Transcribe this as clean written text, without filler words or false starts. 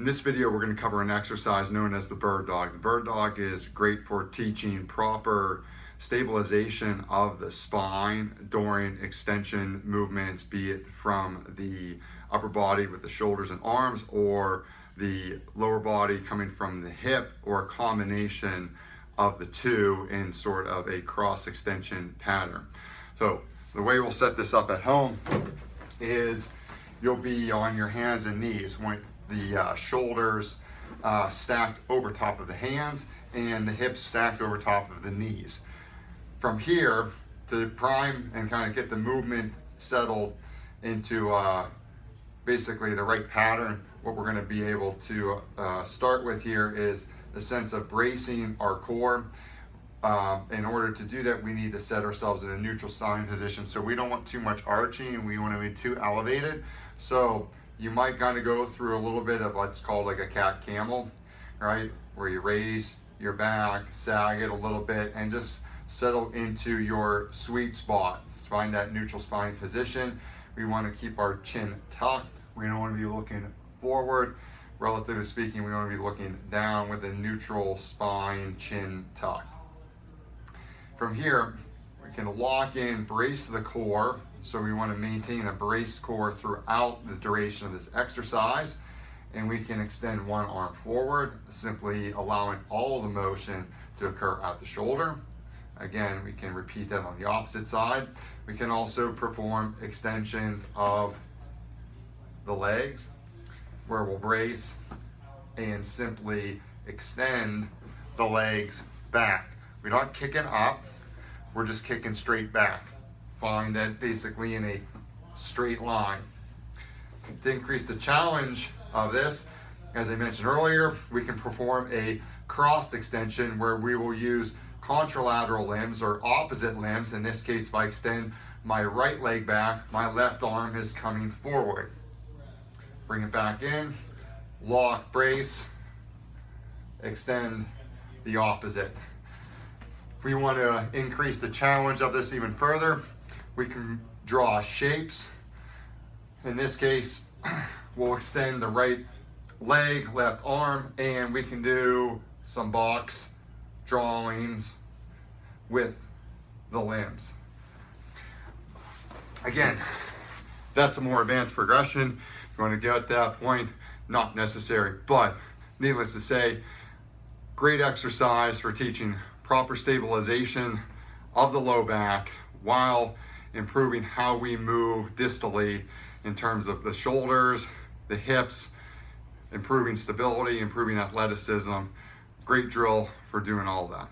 In this video, we're going to cover an exercise known as the bird dog. The bird dog is great for teaching proper stabilization of the spine during extension movements, be it from the upper body with the shoulders and arms, or the lower body coming from the hip, or a combination of the two in sort of a cross extension pattern. So the way we'll set this up at home is you'll be on your hands and knees with the shoulders stacked over top of the hands and the hips stacked over top of the knees. From here, to prime and kind of get the movement settled into basically the right pattern, what we're going to be able to start with here is the sense of bracing our core. In order to do that, we need to set ourselves in a neutral spine position. So we don't want too much arching and we want to be too elevated. So you might kind of go through a little bit of what's called like a cat camel, right? Where you raise your back, sag it a little bit, and just settle into your sweet spot. Find that neutral spine position. We want to keep our chin tucked. We don't want to be looking forward. Relatively speaking, we want to be looking down with a neutral spine, chin tucked. From here, we can lock in, brace the core. So we want to maintain a braced core throughout the duration of this exercise. And we can extend one arm forward, simply allowing all the motion to occur at the shoulder. Again, we can repeat that on the opposite side. We can also perform extensions of the legs, where we'll brace and simply extend the legs back. We're not kicking up, we're just kicking straight back. Find that basically in a straight line. To increase the challenge of this, as I mentioned earlier, we can perform a cross extension where we will use contralateral limbs or opposite limbs. In this case, if I extend my right leg back, my left arm is coming forward. Bring it back in, lock, brace, extend the opposite. If we want to increase the challenge of this even further, we can draw shapes. In this case, we'll extend the right leg, left arm, and we can do some box drawings with the limbs. Again, that's a more advanced progression. If you want to get at that point, not necessary, but needless to say, great exercise for teaching proper stabilization of the low back while improving how we move distally in terms of the shoulders, the hips, improving stability, improving athleticism. Great drill for doing all that.